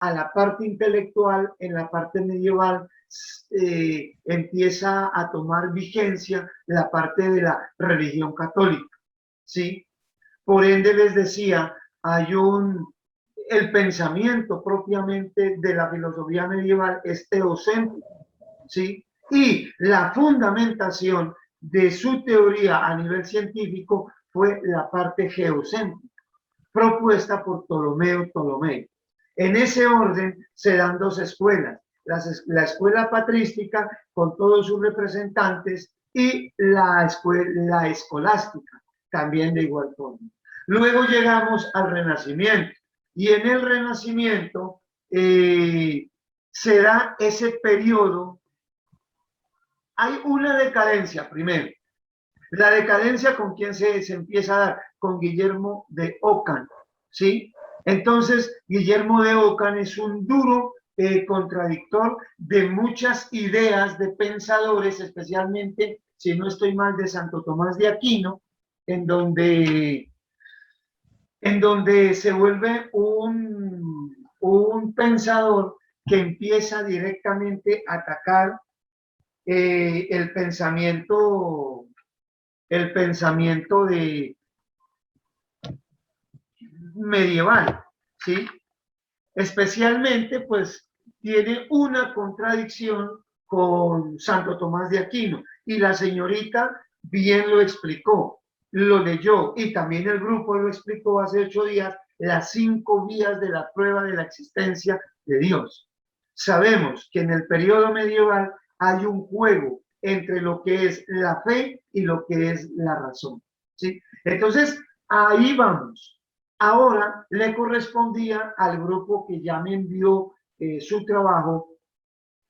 a la parte intelectual, en la parte medieval, empieza a tomar vigencia la parte de la religión católica, ¿sí? Por ende, les decía, el pensamiento propiamente de la filosofía medieval es teocéntrico, ¿sí? Y la fundamentación de su teoría a nivel científico fue la parte geocéntrica, propuesta por Ptolomeo. En ese orden se dan dos escuelas, la escuela patrística con todos sus representantes y la escolástica, también de igual forma. Luego llegamos al Renacimiento y en el Renacimiento se da ese periodo. Hay una decadencia primero. La decadencia con quién se empieza a dar, con Guillermo de Ockham, ¿sí? Entonces, Guillermo de Ockham es un duro contradictor de muchas ideas de pensadores, especialmente, si no estoy mal, de Santo Tomás de Aquino, en donde se vuelve un pensador que empieza directamente a atacar el pensamiento de medieval, ¿sí? Especialmente, pues, tiene una contradicción con Santo Tomás de Aquino, y la señorita bien lo explicó, lo leyó, y también el grupo lo explicó hace 8 días, las 5 vías de la prueba de la existencia de Dios. Sabemos que en el periodo medieval hay un juego entre lo que es la fe y lo que es la razón, ¿sí? Entonces, ahí vamos. Ahora le correspondía al grupo que ya me envió su trabajo,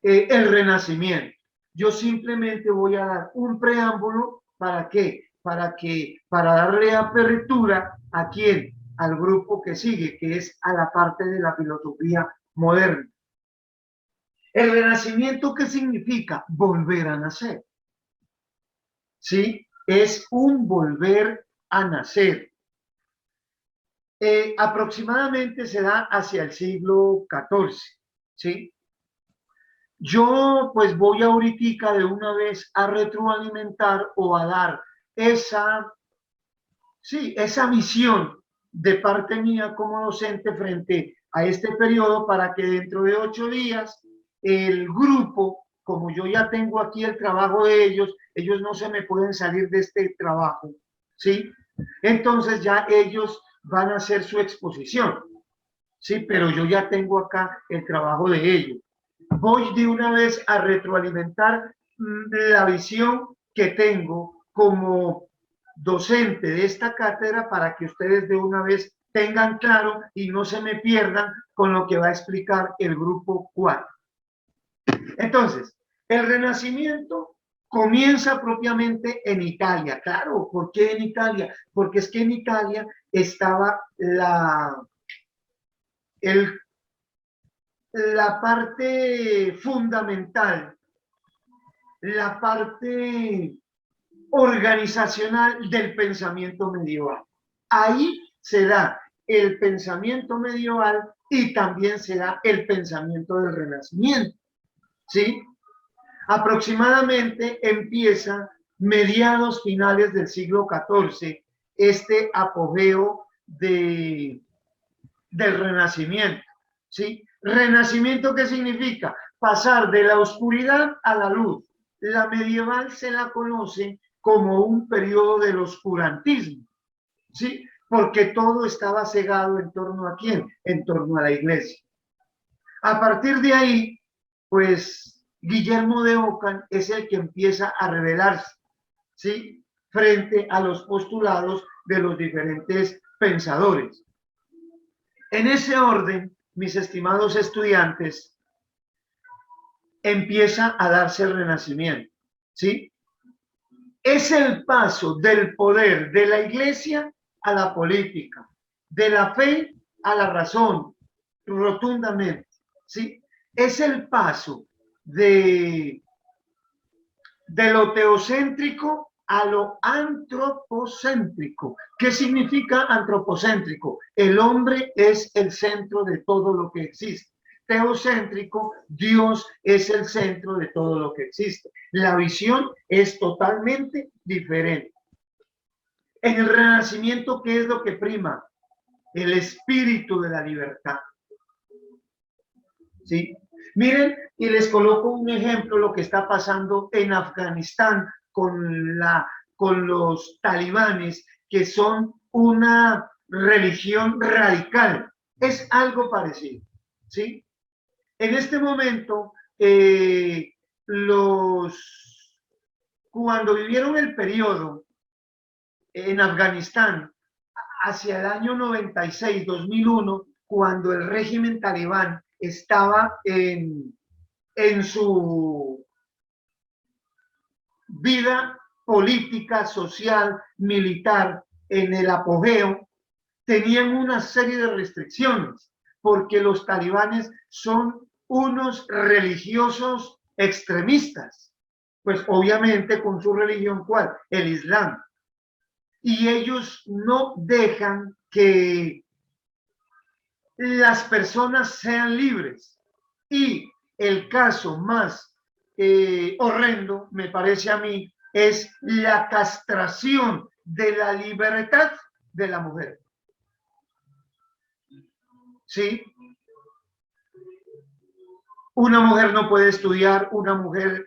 el Renacimiento. Yo simplemente voy a dar un preámbulo. ¿Para qué? Para darle apertura a quién, al grupo que sigue, que es a la parte de la filosofía moderna. El Renacimiento, ¿qué significa? Volver a nacer. ¿Sí? Es un volver a nacer. Aproximadamente se da hacia el siglo XIV, ¿sí? Yo pues voy ahorita de una vez a retroalimentar o a dar esa visión de parte mía como docente frente a este periodo, para que dentro de 8 días el grupo, como yo ya tengo aquí el trabajo de ellos no se me pueden salir de este trabajo, ¿sí? Entonces ya ellos van a hacer su exposición, ¿sí? Pero yo ya tengo acá el trabajo de ellos. Voy de una vez a retroalimentar la visión que tengo como docente de esta cátedra, para que ustedes de una vez tengan claro y no se me pierdan con lo que va a explicar el grupo 4. Entonces, el Renacimiento comienza propiamente en Italia. Claro, ¿por qué en Italia? Porque es que en Italia estaba la parte fundamental, la parte organizacional del pensamiento medieval. Ahí se da el pensamiento medieval y también se da el pensamiento del Renacimiento, ¿sí? Aproximadamente empieza mediados finales del siglo XIV este apogeo del Renacimiento, ¿sí? Renacimiento, ¿qué significa? Pasar de la oscuridad a la luz. La medieval se la conoce como un periodo del oscurantismo, ¿sí? Porque todo estaba cegado en torno a quién, en torno a la iglesia. A partir de ahí, pues Guillermo de Ockham es el que empieza a revelarse, ¿sí? Frente a los postulados de los diferentes pensadores. En ese orden, mis estimados estudiantes, empieza a darse el Renacimiento, ¿sí? Es el paso del poder de la iglesia a la política, de la fe a la razón, rotundamente, ¿sí? Es el paso de lo teocéntrico a lo antropocéntrico. ¿Qué significa antropocéntrico? El hombre es el centro de todo lo que existe. teocéntrico, Dios es el centro de todo lo que existe. La visión es totalmente diferente. En el Renacimiento, ¿qué es lo que prima? El espíritu de la libertad. ¿Sí? Miren, y les coloco un ejemplo, lo que está pasando en Afganistán con los talibanes, que son una religión radical. Es algo parecido, ¿sí? En este momento, cuando vivieron el periodo en Afganistán, hacia el año 96, 2001, cuando el régimen talibán estaba en su vida política, social, militar, en el apogeo, tenían una serie de restricciones, porque los talibanes son unos religiosos extremistas, pues obviamente con su religión, ¿cuál? El Islam. Y ellos no dejan que las personas sean libres. Y el caso más horrendo, me parece a mí, es la castración de la libertad de la mujer. ¿Sí? Una mujer no puede estudiar, una mujer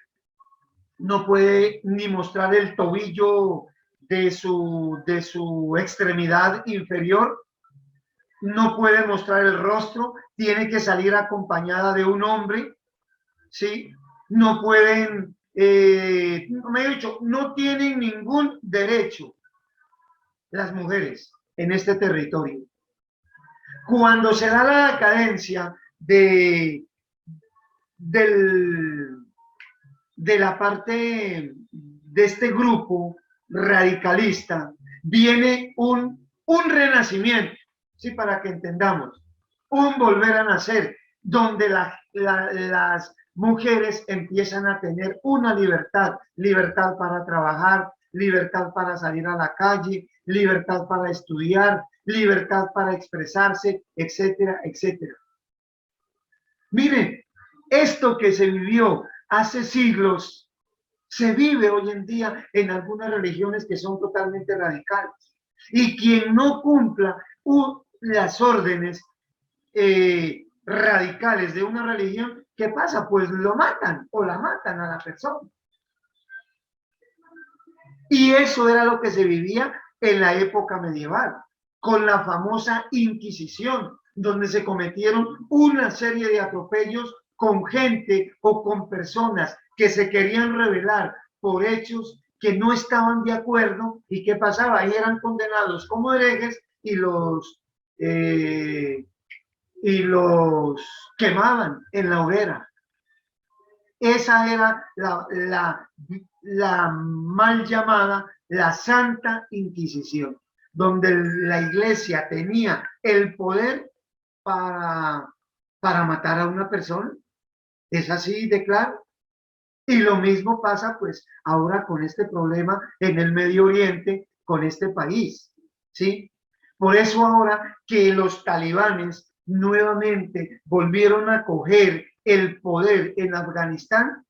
no puede ni mostrar el tobillo de su extremidad inferior, no puede mostrar el rostro, tiene que salir acompañada de un hombre, ¿sí? No pueden, me he dicho, no tienen ningún derecho las mujeres en este territorio. Cuando se da la decadencia de la parte de este grupo radicalista, viene un renacimiento, ¿sí? Para que entendamos, un volver a nacer, donde las mujeres empiezan a tener una libertad, libertad para trabajar, libertad para salir a la calle, libertad para estudiar, libertad para expresarse, etcétera, etcétera. Miren, esto que se vivió hace siglos, se vive hoy en día en algunas religiones que son totalmente radicales. Y quien no cumpla las órdenes radicales de una religión, ¿qué pasa? Pues lo matan o la matan a la persona. Y eso era lo que se vivía en la época medieval, con la famosa Inquisición, donde se cometieron una serie de atropellos con gente o con personas que se querían rebelar por hechos que no estaban de acuerdo. ¿Y qué pasaba? Ahí eran condenados como herejes y los quemaban en la hoguera. Esa era la mal llamada la Santa Inquisición, donde la iglesia tenía el poder para matar a una persona. Es así de claro. Y lo mismo pasa pues ahora con este problema en el Medio Oriente, con este país, ¿sí? Por eso ahora que los talibanes nuevamente volvieron a coger el poder en Afganistán,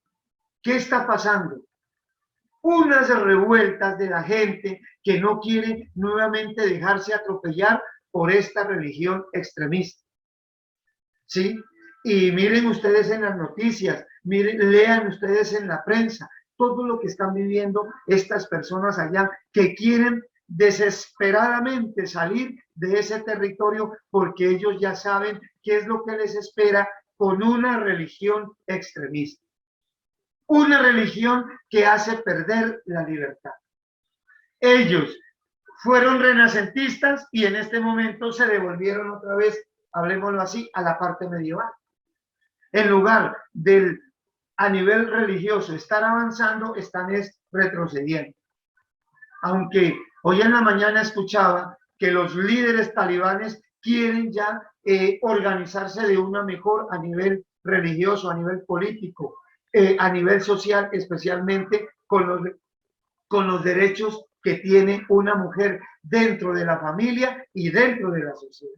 ¿qué está pasando? Unas revueltas de la gente que no quiere nuevamente dejarse atropellar por esta religión extremista, ¿sí? Y miren ustedes en las noticias, miren, lean ustedes en la prensa, todo lo que están viviendo estas personas allá que quieren desesperadamente salir de ese territorio porque ellos ya saben qué es lo que les espera con una religión extremista. Una religión que hace perder la libertad. Ellos fueron renacentistas y en este momento se devolvieron otra vez, hablemoslo así, a la parte medieval. En lugar de a nivel religioso estar avanzando, están retrocediendo. Aunque hoy en la mañana escuchaba que los líderes talibanes quieren ya organizarse de una mejor a nivel religioso, a nivel político, a nivel social, especialmente con los derechos que tiene una mujer dentro de la familia y dentro de la sociedad.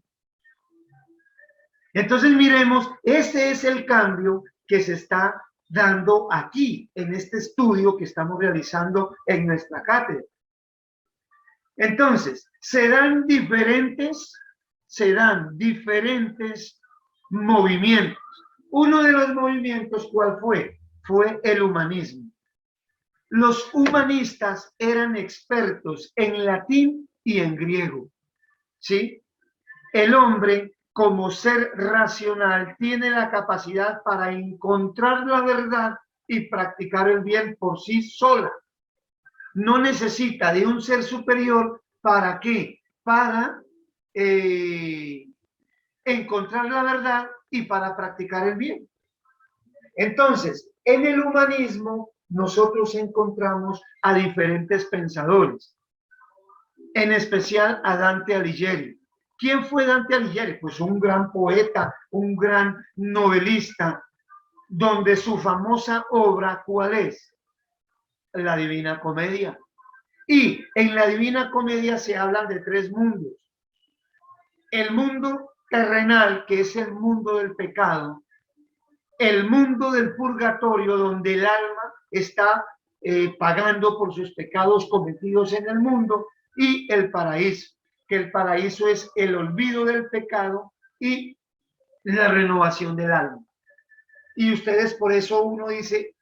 Entonces miremos, ese es el cambio que se está dando aquí, en este estudio que estamos realizando en nuestra cátedra. Entonces, se dan diferentes movimientos. Uno de los movimientos, ¿cuál fue? Fue el humanismo. Los humanistas eran expertos en latín y en griego, ¿sí? El hombre, como ser racional, tiene la capacidad para encontrar la verdad y practicar el bien por sí sola. No necesita de un ser superior. ¿Para qué? Para encontrar la verdad y para practicar el bien. Entonces, en el humanismo nosotros encontramos a diferentes pensadores, en especial a Dante Alighieri. ¿Quién fue Dante Alighieri? Pues un gran poeta, un gran novelista, donde su famosa obra, ¿cuál es? La Divina Comedia. Y en la Divina Comedia se habla de tres mundos. El mundo terrenal, que es el mundo del pecado, el mundo del purgatorio, donde el alma está pagando por sus pecados cometidos en el mundo, y el paraíso, que el paraíso es el olvido del pecado y la renovación del alma. Y ustedes, por eso uno dice,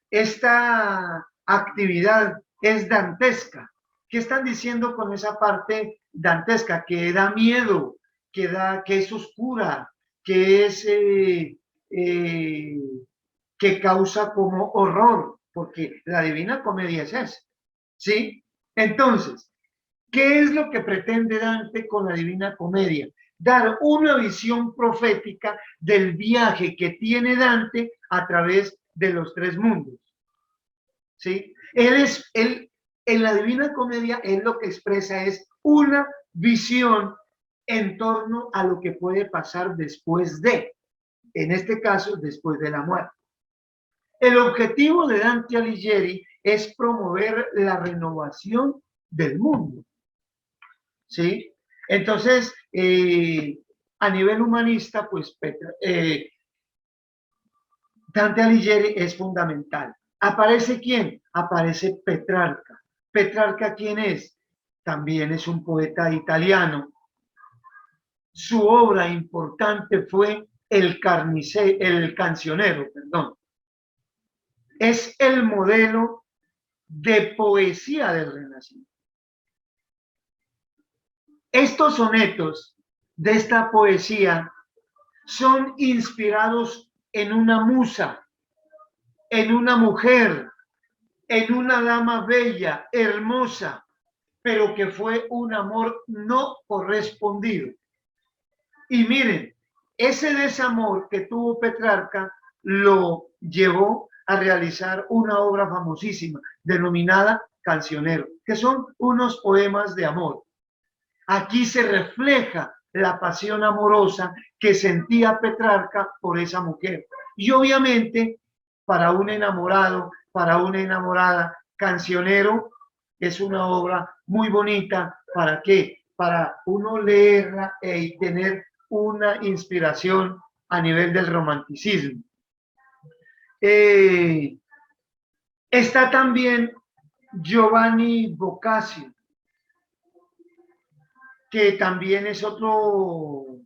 esta actividad es dantesca. ¿Qué están diciendo con esa parte dantesca? Que da miedo, que es oscura, que es que causa como horror, porque la Divina Comedia es esa, ¿sí? Entonces, ¿qué es lo que pretende Dante con la Divina Comedia? Dar una visión profética del viaje que tiene Dante a través de los tres mundos, ¿sí? Él en la Divina Comedia, él lo que expresa es una visión en torno a lo que puede pasar después de, en este caso, después de la muerte. El objetivo de Dante Alighieri es promover la renovación del mundo, ¿sí? Entonces, a nivel humanista, pues Dante Alighieri es fundamental. ¿Aparece quién? Aparece Petrarca. ¿Petrarca quién es? También es un poeta italiano. Su obra importante fue el Cancionero, perdón. Es el modelo de poesía del Renacimiento. Estos sonetos de esta poesía son inspirados en una musa, en una mujer, en una dama bella, hermosa, pero que fue un amor no correspondido. Y miren, ese desamor que tuvo Petrarca lo llevó a realizar una obra famosísima denominada Cancionero, que son unos poemas de amor. Aquí se refleja la pasión amorosa que sentía Petrarca por esa mujer. Y obviamente, para un enamorado, para una enamorada, Cancionero es una obra muy bonita. ¿Para qué? Para uno leerla y tener una inspiración a nivel del romanticismo. Está también Giovanni Boccaccio, que también es otro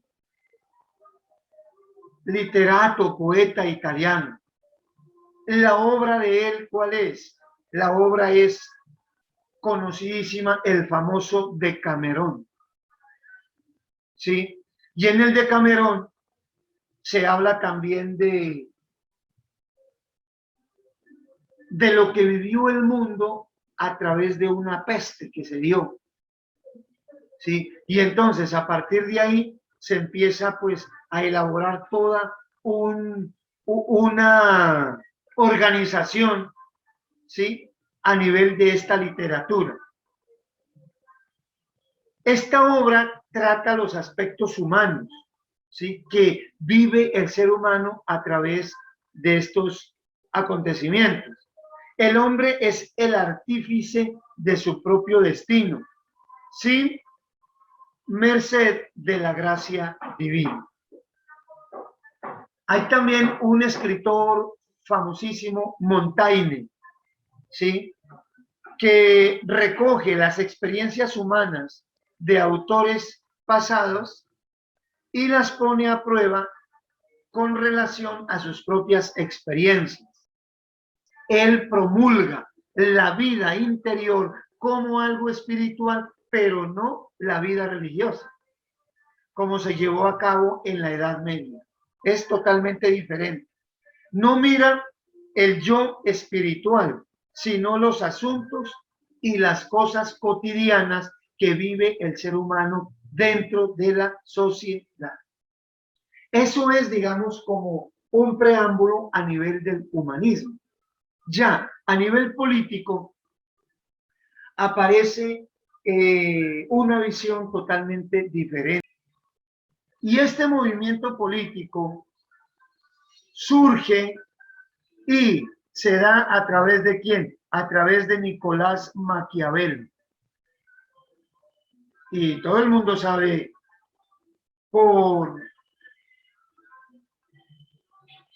literato, poeta italiano. La obra de él, ¿cuál es? La obra es conocidísima, el famoso Decamerón, ¿sí? Y en el Decamerón se habla también de lo que vivió el mundo a través de una peste que se dio, ¿sí? Y entonces a partir de ahí se empieza pues a elaborar toda una organización, ¿sí? A nivel de esta literatura. Esta obra trata los aspectos humanos, ¿sí? Que vive el ser humano a través de estos acontecimientos. El hombre es el artífice de su propio destino, sin merced de la gracia divina. Hay también un escritor famosísimo, Montaigne, ¿sí? Que recoge las experiencias humanas de autores pasados y las pone a prueba con relación a sus propias experiencias. Él promulga la vida interior como algo espiritual, pero no la vida religiosa, como se llevó a cabo en la Edad Media. Es totalmente diferente. No mira el yo espiritual, sino los asuntos y las cosas cotidianas que vive el ser humano dentro de la sociedad. Eso es, digamos, como un preámbulo a nivel del humanismo. Ya a nivel político aparece una visión totalmente diferente. Y este movimiento político surge y se da a través de ¿quién? A través de Nicolás Maquiavel. Y todo el mundo sabe por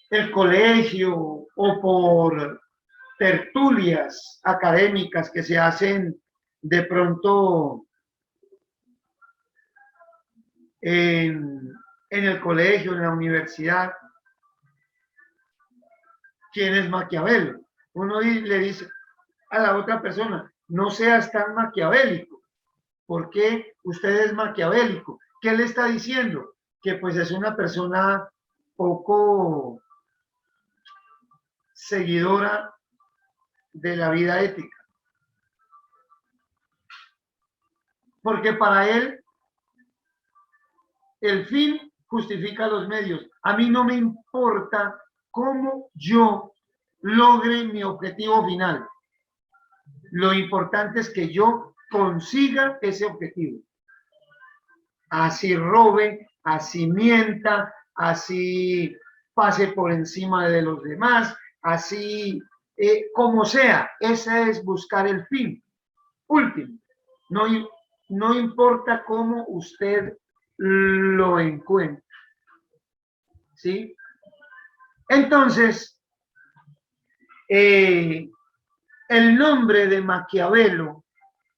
el colegio o por tertulias académicas que se hacen de pronto en el colegio, en la universidad. ¿Quién es Maquiavelo? Uno le dice a la otra persona, no seas tan maquiavélico. ¿Por qué usted es maquiavélico? ¿Qué le está diciendo? Que pues es una persona poco seguidora de la vida ética. Porque para él el fin justifica los medios. A mí no me importa cómo yo logre mi objetivo final. Lo importante es que yo consiga ese objetivo. Así robe, así mienta, así pase por encima de los demás, así como sea. Ese es buscar el fin último. No, no importa cómo usted lo encuentre. ¿Sí? Entonces, el nombre de Maquiavelo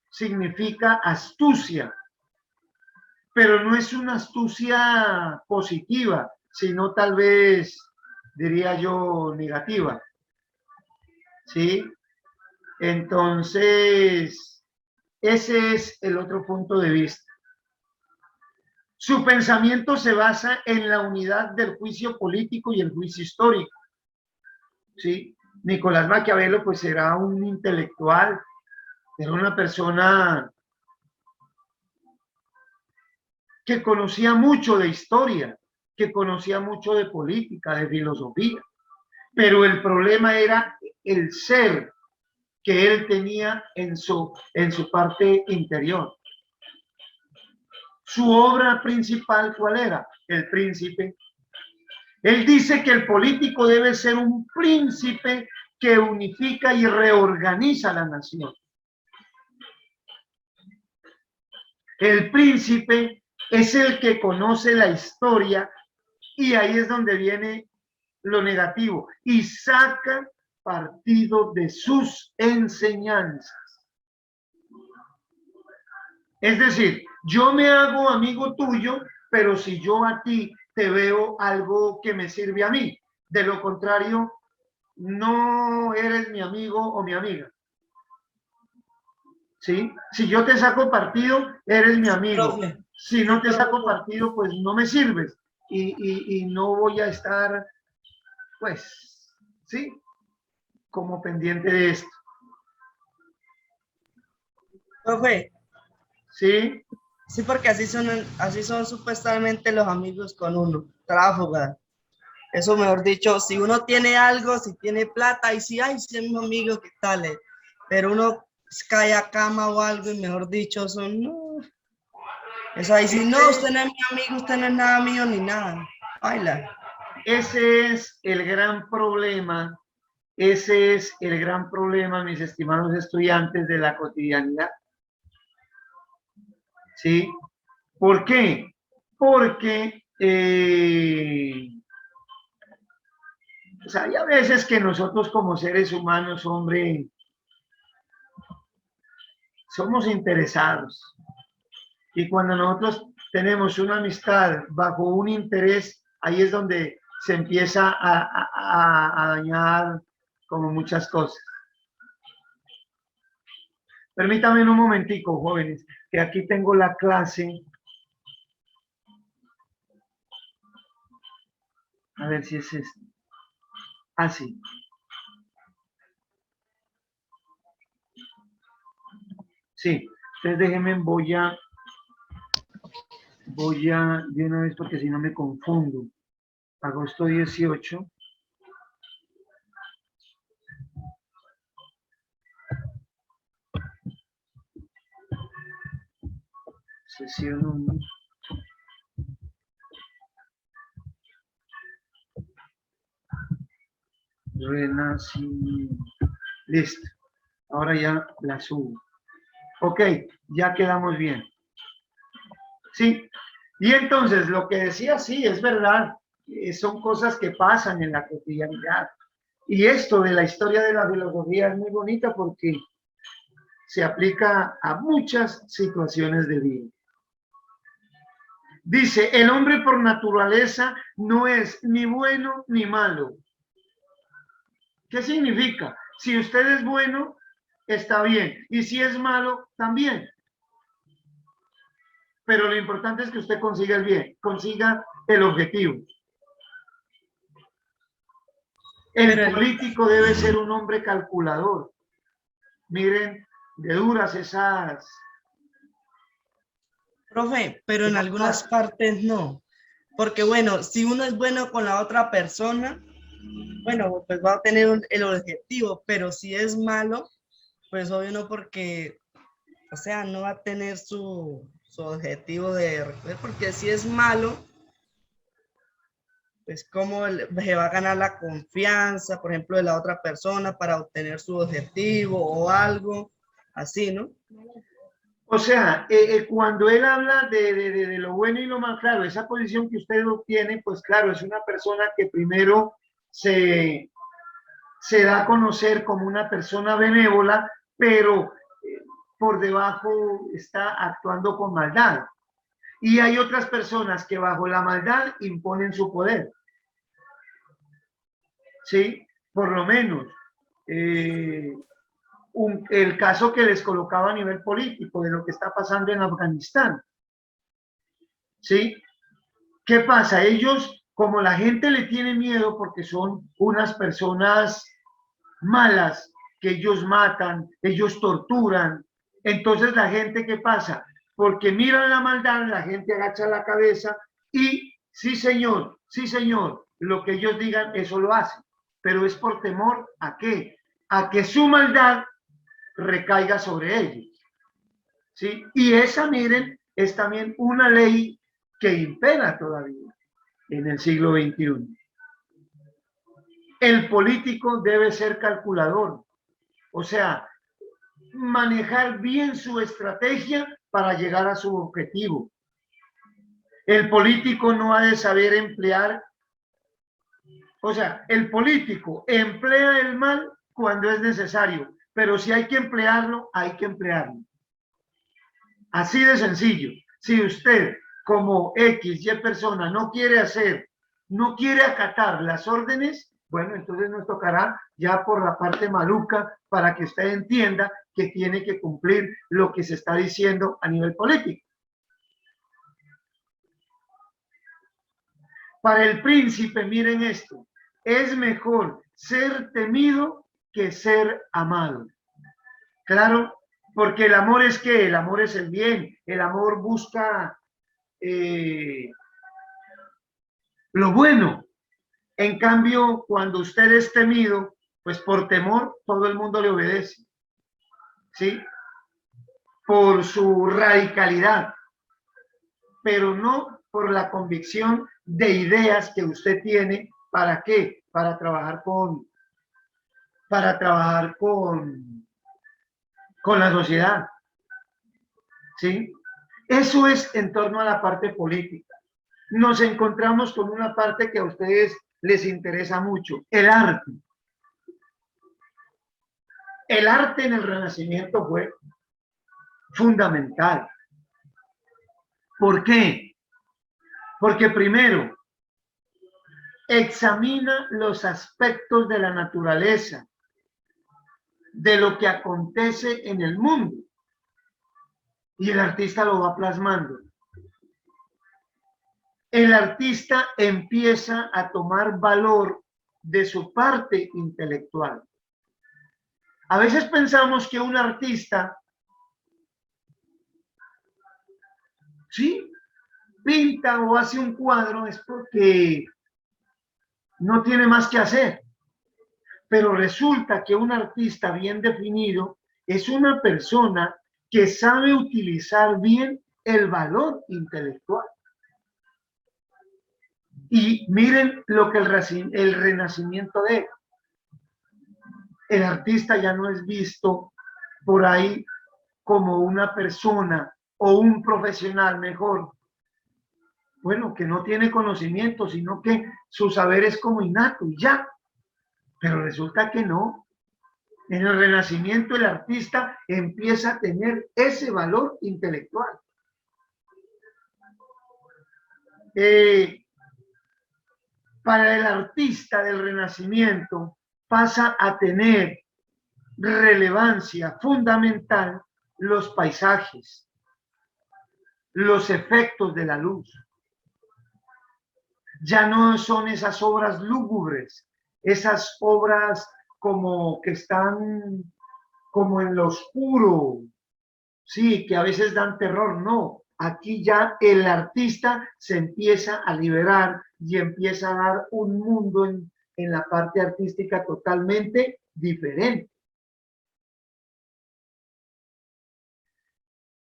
significa astucia, pero no es una astucia positiva, sino tal vez, diría yo, negativa. ¿Sí? Entonces, ese es el otro punto de vista. Su pensamiento se basa en la unidad del juicio político y el juicio histórico. ¿Sí? Nicolás Maquiavelo pues era un intelectual, era una persona que conocía mucho de historia, que conocía mucho de política, de filosofía, pero el problema era el ser que él tenía en su parte interior. Su obra principal, ¿cuál era? El Príncipe. Él dice que el político debe ser un príncipe que unifica y reorganiza la nación. El príncipe es el que conoce la historia y ahí es donde viene lo negativo y saca partido de sus enseñanzas. Es decir, yo me hago amigo tuyo, pero si yo a ti te veo algo que me sirve a mí, de lo contrario, no eres mi amigo o mi amiga. ¿Sí? Si yo te saco partido, eres mi amigo. Si no te saco partido, pues no me sirves y no voy a estar, pues, ¿sí? Como pendiente de esto. Profe. ¿Sí? Sí, porque así son supuestamente los amigos con uno, tráfugas. Eso, mejor dicho, si uno tiene algo, si tiene plata, y si hay, si es mi amigo, ¿qué tal? Pero uno cae a cama o algo, y mejor dicho, son no. Eso ahí, si no, usted no es mi amigo, usted no es nada mío ni nada. Baila. Ese es el gran problema. Ese es el gran problema, mis estimados estudiantes, de la cotidianidad. ¿Sí? ¿Por qué? Porque O sea, hay a veces que nosotros como seres humanos, hombre, somos interesados. Y cuando nosotros tenemos una amistad bajo un interés, ahí es donde se empieza a dañar como muchas cosas. Permítame un momentico, jóvenes, que aquí tengo la clase. A ver si es esto. Ah, sí. Sí, entonces déjenme, voy a de una vez porque si no me confundo. Agosto 18. Sesión 1. Renacimiento. Listo. Ahora ya la subo. Ok, ya quedamos bien. Sí. Y entonces lo que decía, sí, es verdad. Son cosas que pasan en la cotidianidad. Y esto de la historia de la filosofía es muy bonita porque se aplica a muchas situaciones de vida. Dice, el hombre por naturaleza no es ni bueno ni malo. ¿Qué significa? Si usted es bueno, está bien. Y si es malo, también. Pero lo importante es que usted consiga el bien, consiga el objetivo. El político debe ser un hombre calculador. Miren, de duras esas. Profe, pero en algunas partes no. Porque bueno, si uno es bueno con la otra persona, bueno, pues va a tener el objetivo, pero si es malo, pues obvio no, porque, o sea, no va a tener su objetivo porque si es malo, pues cómo se va a ganar la confianza, por ejemplo, de la otra persona para obtener su objetivo o algo así, ¿no? O sea, cuando él habla de lo bueno y lo malo, claro, esa posición que usted obtiene, pues claro, es una persona que primero se da a conocer como una persona benévola, pero por debajo está actuando con maldad. Y hay otras personas que bajo la maldad imponen su poder. ¿Sí? Por lo menos. El caso que les colocaba a nivel político de lo que está pasando en Afganistán. ¿Sí? ¿Qué pasa? Ellos, como la gente le tiene miedo porque son unas personas malas, que ellos matan, ellos torturan, entonces la gente, ¿qué pasa? Porque miran la maldad, la gente agacha la cabeza y sí señor, lo que ellos digan, eso lo hacen, pero es por temor ¿a qué? A que su maldad recaiga sobre ellos. ¿Sí? Y esa, miren, es también una ley que impera todavía en el siglo XXI. El político debe ser calculador, o sea, manejar bien su estrategia para llegar a su objetivo. El político no ha de saber emplear, o sea, el político emplea el mal cuando es necesario, pero si hay que emplearlo, hay que emplearlo. Así de sencillo. Si usted como X, Y persona no quiere acatar las órdenes, bueno, entonces nos tocará ya por la parte maluca para que usted entienda que tiene que cumplir lo que se está diciendo a nivel político. Para el príncipe, miren esto, es mejor ser temido que ser amado. Claro, porque el amor es ¿qué? El amor es el bien, el amor busca lo bueno. En cambio, cuando usted es temido, pues por temor todo el mundo le obedece, ¿sí? Por su radicalidad, pero no por la convicción de ideas que usted tiene. ¿Para qué? Para trabajar con la sociedad, ¿sí? Eso es en torno a la parte política. Nos encontramos con una parte que a ustedes les interesa mucho, el arte. El arte en el Renacimiento fue fundamental. ¿Por qué? Porque primero, examina los aspectos de la naturaleza, de lo que acontece en el mundo, y el artista lo va plasmando. El artista empieza a tomar valor de su parte intelectual. A veces pensamos que un artista, sí, pinta o hace un cuadro es porque no tiene más que hacer. Pero resulta que un artista bien definido es una persona que sabe utilizar bien el valor intelectual. Y miren lo que el Renacimiento deja. El artista ya no es visto por ahí como una persona o un profesional mejor, bueno, que no tiene conocimiento, sino que su saber es como innato y ya. Pero resulta que no. En el Renacimiento el artista empieza a tener ese valor intelectual. Para el artista del Renacimiento pasa a tener relevancia fundamental los paisajes, los efectos de la luz. Ya no son esas obras lúgubres, esas obras como que están como en lo oscuro, sí, que a veces dan terror. No, aquí ya el artista se empieza a liberar y empieza a dar un mundo en la parte artística totalmente diferente.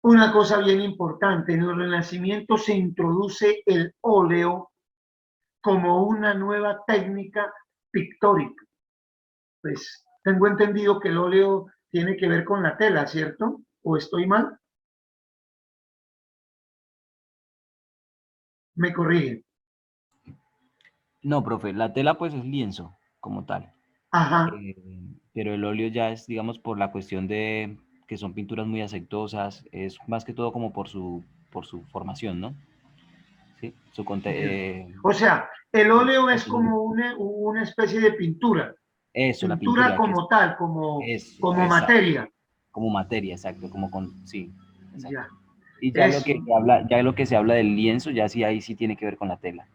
Una cosa bien importante, en el Renacimiento se introduce el óleo como una nueva técnica pictórica. Pues tengo entendido que el óleo tiene que ver con la tela, ¿cierto? ¿O estoy mal? Me corrigen. No, profe, la tela pues es lienzo como tal. Ajá. Pero el óleo ya es, digamos, por la cuestión de que son pinturas muy aceitosas, es más que todo como por su formación, ¿no? Sí, O sea, el óleo es como una especie de pintura. Eso, la Pintura pintura. como tal, como Eso, materia. como materia, exacto, sí, exacto. Ya. Y ya Eso. lo que se habla del lienzo, ya sí ahí sí tiene que ver con la tela.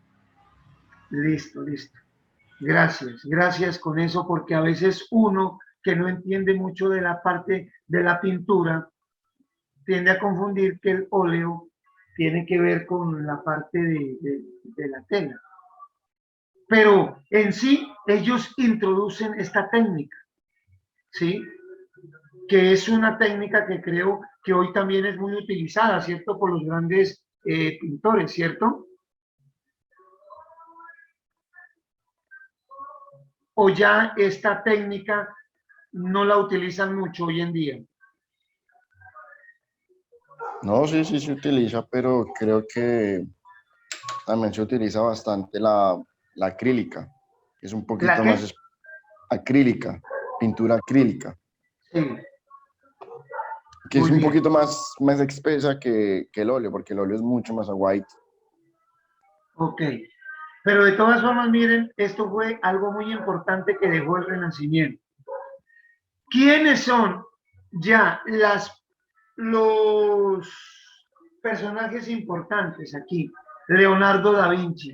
Listo, listo. Gracias, gracias con eso, porque a veces uno que no entiende mucho de la parte de la pintura tiende a confundir que el óleo tiene que ver con la parte de la tela. Pero en sí, ellos introducen esta técnica, ¿sí? Que es una técnica que creo que hoy también es muy utilizada, ¿cierto? Por los grandes pintores, ¿cierto? O ya esta técnica no la utilizan mucho hoy en día. No, sí, sí se utiliza, pero creo que también se utiliza bastante la acrílica. Es un poquito más acrílica, pintura acrílica. Sí. Que es un poquito más espesa que el óleo, porque el óleo es mucho más aguadito. Ok. Pero de todas formas, miren, esto fue algo muy importante que dejó el Renacimiento. ¿Quiénes son ya los personajes importantes aquí? Leonardo da Vinci,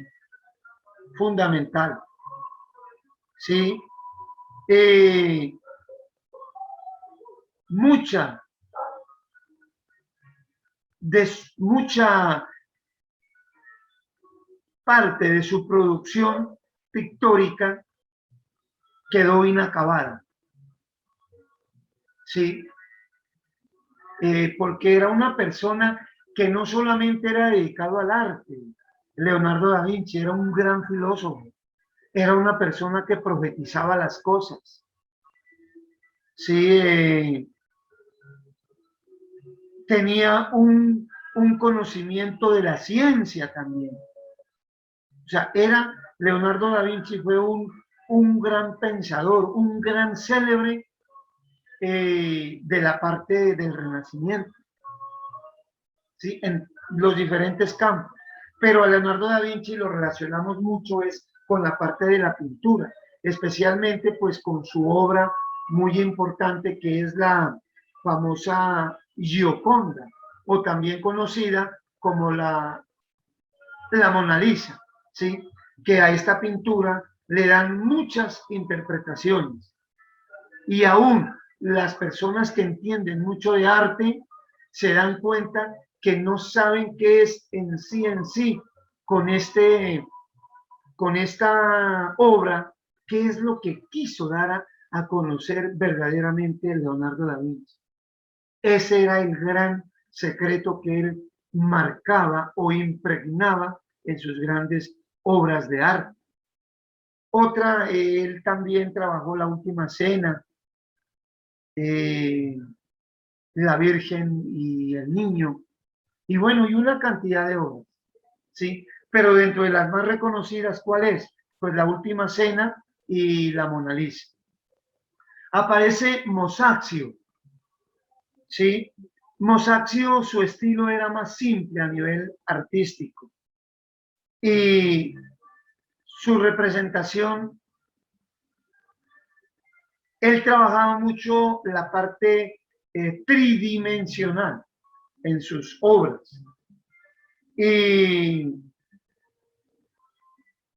fundamental. ¿Sí? Mucha parte de su producción pictórica quedó inacabada. ¿Sí? Porque era una persona que no solamente era dedicado al arte. Leonardo da Vinci era un gran filósofo, era una persona que profetizaba las cosas. Sí, tenía un conocimiento de la ciencia también. O sea, era Leonardo da Vinci fue un gran pensador, un gran célebre de la parte del Renacimiento, ¿sí? En los diferentes campos. Pero a Leonardo da Vinci lo relacionamos mucho es con la parte de la pintura, especialmente pues con su obra muy importante que es la famosa Gioconda, o también conocida como la Mona Lisa, ¿sí? Que a esta pintura le dan muchas interpretaciones. Y aún las personas que entienden mucho de arte se dan cuenta que no saben qué es en sí con esta obra, qué es lo que quiso dar a conocer verdaderamente Leonardo da Vinci. Ese era el gran secreto que él marcaba o impregnaba en sus grandes obras de arte. Otra, él también trabajó La Última Cena, La Virgen y el Niño, y bueno, y una cantidad de obras, ¿sí? Pero dentro de las más reconocidas, ¿cuál es? Pues La Última Cena y la Mona Lisa. Aparece Masaccio, ¿sí? Masaccio, su estilo era más simple a nivel artístico y su representación, él trabajaba mucho la parte tridimensional en sus obras y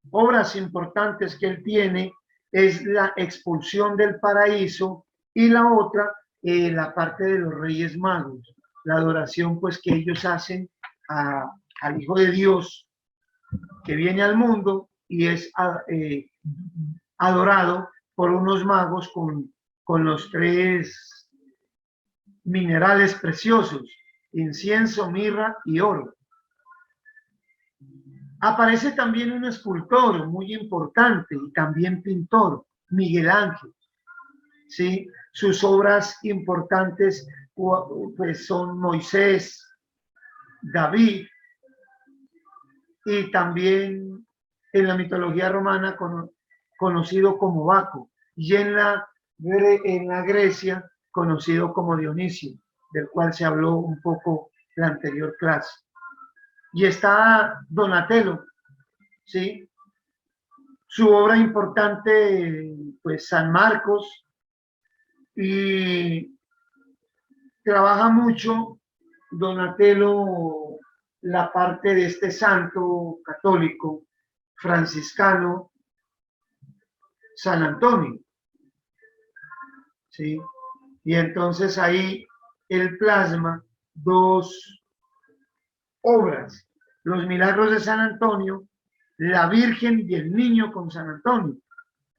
obras importantes que él tiene es la Expulsión del Paraíso y la otra, la parte de los Reyes Magos, la adoración pues que ellos hacen al Hijo de Dios que viene al mundo y es adorado por unos magos con los tres minerales preciosos, incienso, mirra y oro. Aparece también un escultor muy importante y también pintor, Miguel Ángel, ¿sí? Sus obras importantes pues, son Moisés, David y también en la mitología romana conocido como Baco y en la Grecia conocido como Dionisio, del cual se habló un poco en la anterior clase. Y está Donatello, ¿sí? Su obra importante, pues San Marcos, y trabaja mucho Donatello la parte de este santo católico franciscano, San Antonio, ¿sí? Y entonces ahí él plasma dos obras, los milagros de San Antonio, la Virgen y el Niño con San Antonio.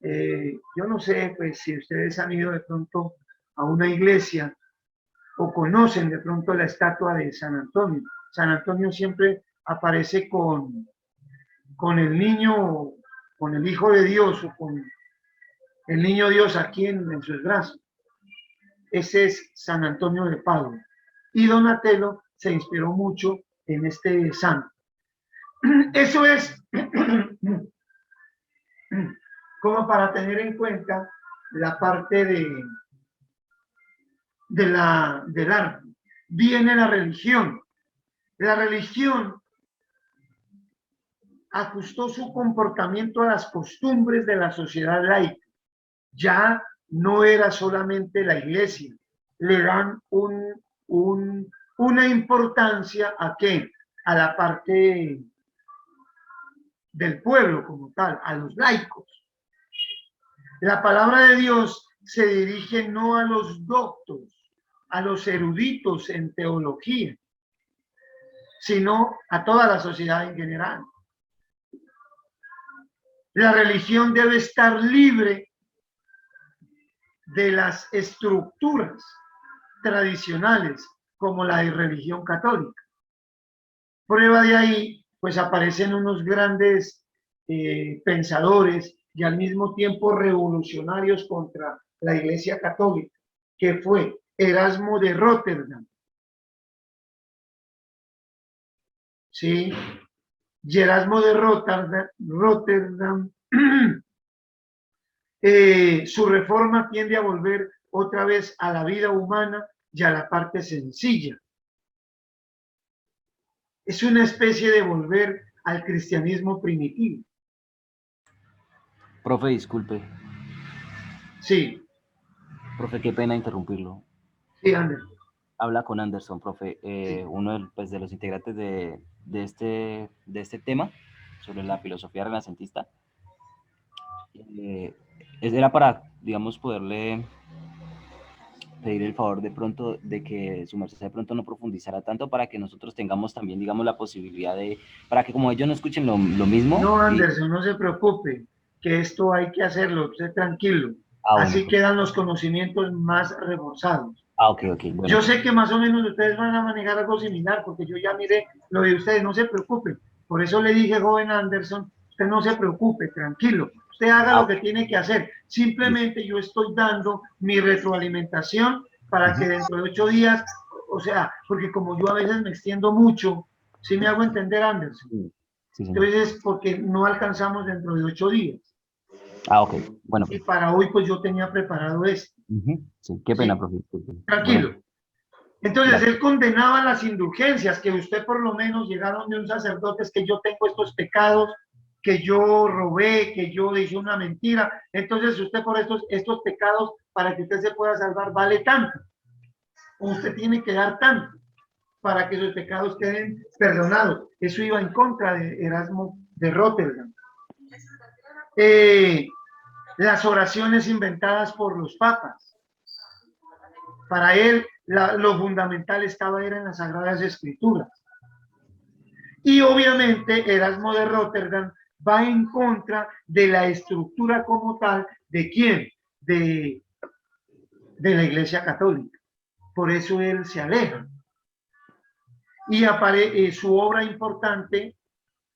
Yo no sé pues si ustedes han ido de pronto a una iglesia o conocen de pronto la estatua de San Antonio. San Antonio siempre aparece con el niño, con el Hijo de Dios o con el niño Dios aquí en sus brazos. Ese es San Antonio de Padua. Y Donatello se inspiró mucho en este santo. Eso es como para tener en cuenta la parte del arte. Viene la religión. La religión ajustó su comportamiento a las costumbres de la sociedad laica. Ya no era solamente la iglesia. Le dan una importancia ¿a qué? A la parte del pueblo como tal, a los laicos. La palabra de Dios se dirige no a los doctos, a los eruditos en teología, sino a toda la sociedad en general. La religión debe estar libre de las estructuras tradicionales como la de religión católica. Prueba de ahí, pues aparecen unos grandes pensadores y al mismo tiempo revolucionarios contra la Iglesia Católica, que fue Erasmo de Rotterdam, ¿sí? Erasmo de Rotterdam, su reforma tiende a volver otra vez a la vida humana y a la parte sencilla. Es una especie de volver al cristianismo primitivo. Profe, disculpe. Sí, Profe, qué pena interrumpirlo. sí, Andrés. Habla con Anderson, profe, Sí. uno pues, de los integrantes de este tema sobre la filosofía renacentista. Era para, digamos, poderle pedir el favor de pronto de que su merced de pronto no profundizara tanto para que nosotros tengamos también, digamos, la posibilidad de, para que como ellos no escuchen lo mismo. No, Anderson, no se preocupe, que esto hay que hacerlo, esté tranquilo. Así Bueno. quedan los conocimientos más reforzados. Ok, bueno. Yo sé que más o menos ustedes van a manejar algo similar, porque yo ya miré lo de ustedes, no se preocupen. Por eso le dije, joven Anderson, usted no se preocupe, tranquilo. Usted haga lo que tiene que hacer. Simplemente yo estoy dando mi retroalimentación para que dentro de 8 días, o sea, porque como yo a veces me extiendo mucho, ¿sí me hago entender, Anderson? Sí, señor. Entonces, porque no alcanzamos dentro de 8 días. Ok, bueno. Y para hoy, pues yo tenía preparado esto. Sí, qué pena, ¿Sí? profe. Tranquilo. Bueno. Entonces, Gracias. él condenaba las indulgencias, que usted por lo menos llegaron de un sacerdote, es que yo tengo estos pecados, que yo robé, que yo dije una mentira. Entonces, usted por estos pecados, para que usted se pueda salvar, vale tanto. Usted tiene que dar tanto para que sus pecados queden perdonados. Eso iba en contra de Erasmo de Rotterdam. Las oraciones inventadas por los papas. Para él, lo fundamental era en las Sagradas Escrituras. Y obviamente Erasmo de Rotterdam va en contra de la estructura como tal, ¿de quién? De la Iglesia Católica. Por eso él se aleja. Y su obra importante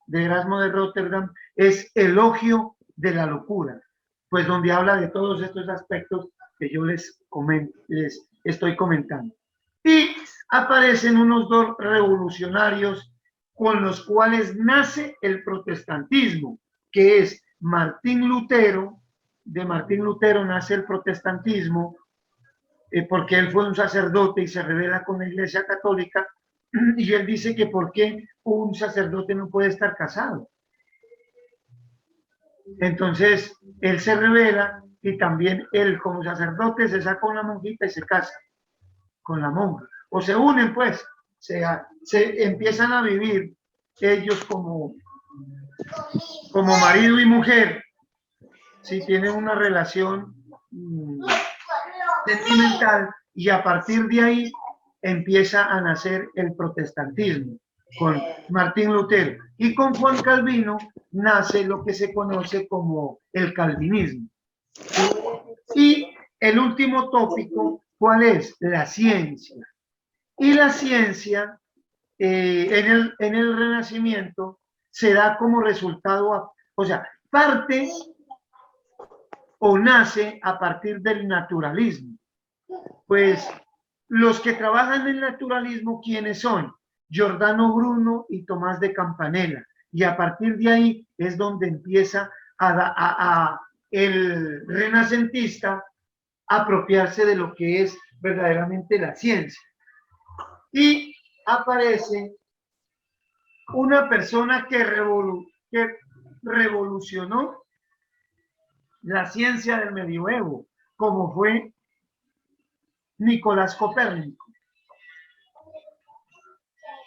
de Erasmo de Rotterdam es Elogio de la Locura, pues donde habla de todos estos aspectos que yo les estoy comentando. Y aparecen unos dos revolucionarios con los cuales nace el protestantismo, que es Martín Lutero. De Martín Lutero nace el protestantismo, porque él fue un sacerdote y se rebela con la Iglesia Católica, y él dice que por qué un sacerdote no puede estar casado. Entonces, él se rebela y también él como sacerdote se saca una monjita y se casa con la monja. O se unen, pues, se empiezan a vivir ellos como marido y mujer, si tienen una relación sentimental, y a partir de ahí empieza a nacer el protestantismo con Martín Lutero, y con Juan Calvino nace lo que se conoce como el calvinismo. Y el último tópico, ¿cuál es? La ciencia. Y la ciencia en el Renacimiento se da como resultado, o sea, parte o nace a partir del naturalismo. Pues los que trabajan en el naturalismo, ¿quiénes son? Giordano Bruno y Tomás de Campanella. Y a partir de ahí es donde empieza el renacentista a apropiarse de lo que es verdaderamente la ciencia. Y aparece una persona que revolucionó la ciencia del medioevo, como fue Nicolás Copérnico.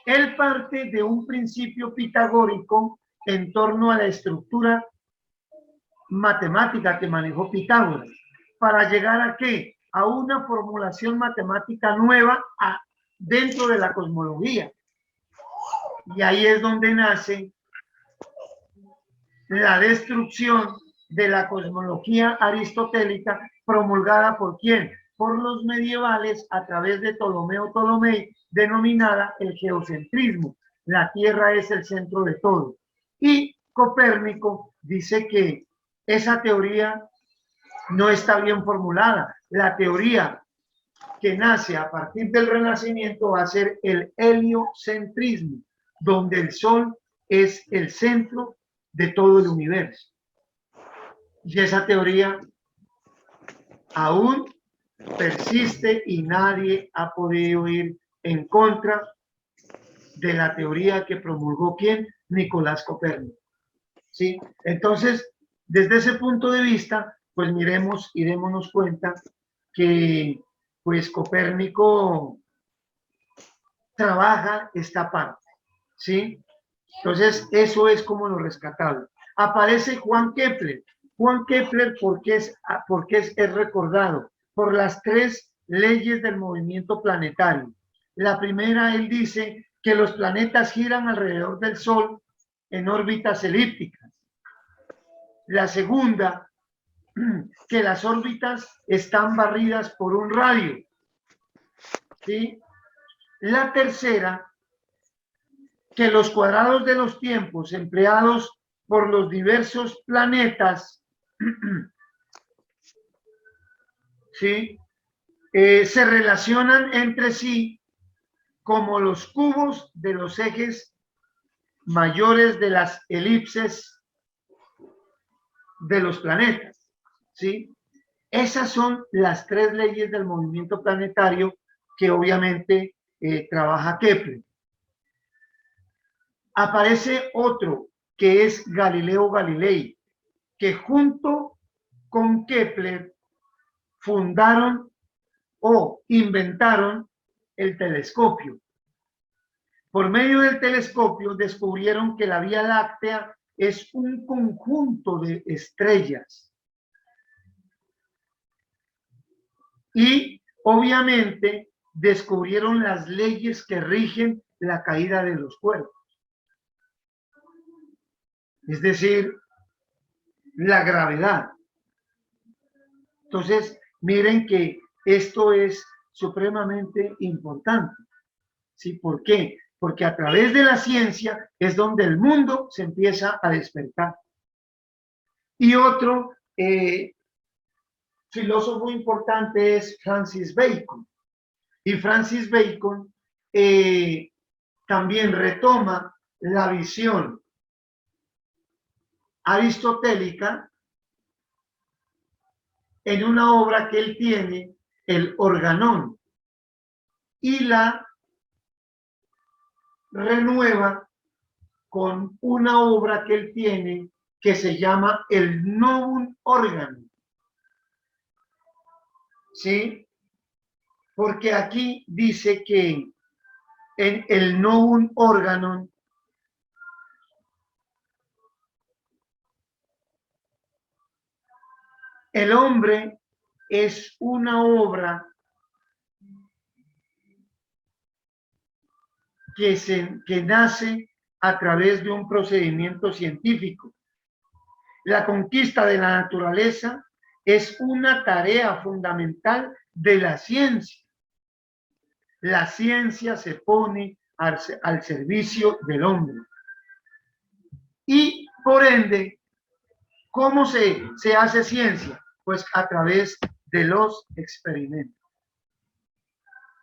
Él parte de un principio pitagórico en torno a la estructura matemática que manejó Pitágoras, para llegar a ¿qué? A una formulación matemática nueva dentro de la cosmología. Y ahí es donde nace la destrucción de la cosmología aristotélica, promulgada ¿por quién? Por los medievales a través de Ptolomeo Ptolomei, denominada el geocentrismo. La Tierra es el centro de todo. Y Copérnico dice que esa teoría no está bien formulada. La teoría que nace a partir del Renacimiento va a ser el heliocentrismo, donde el Sol es el centro de todo el universo. Y esa teoría aún persiste y nadie ha podido ir en contra de la teoría que promulgó ¿quién? Nicolás Copérnico. ¿Sí? Entonces, desde ese punto de vista, pues démonos cuenta que pues Copérnico trabaja esta parte, ¿sí? Entonces, eso es como lo rescatable. Aparece Juan Kepler. Juan Kepler, porque es recordado por las 3 leyes del movimiento planetario. La primera, él dice que los planetas giran alrededor del Sol en órbitas elípticas. La segunda, que las órbitas están barridas por un radio. ¿Sí? La tercera, que los cuadrados de los tiempos empleados por los diversos planetas ¿sí? Se relacionan entre sí como los cubos de los ejes mayores de las elipses de los planetas, ¿sí? Esas son las 3 leyes del movimiento planetario que obviamente trabaja Kepler. Aparece otro que es Galileo Galilei, que junto con Kepler fundaron o inventaron el telescopio. Por medio del telescopio descubrieron que la Vía Láctea es un conjunto de estrellas. Y obviamente descubrieron las leyes que rigen la caída de los cuerpos. Es decir, la gravedad. Entonces, miren que esto es supremamente importante. ¿Sí? ¿Por qué? Porque a través de la ciencia es donde el mundo se empieza a despertar. Y otro filósofo importante es Francis Bacon. Y Francis Bacon también retoma la visión aristotélica en una obra que él tiene, el Organón, y la renueva con una obra que él tiene que se llama el Novum Organum. ¿Sí? Porque aquí dice que en el Novum Organum el hombre es una obra que nace a través de un procedimiento científico. La conquista de la naturaleza es una tarea fundamental de la ciencia. La ciencia se pone al servicio del hombre. Y por ende, ¿cómo se hace ciencia? Pues a través de los experimentos.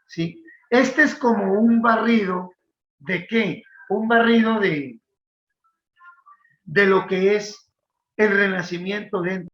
¿Sí? Este es como un barrido ¿de qué? Un barrido de lo que es el renacimiento dentro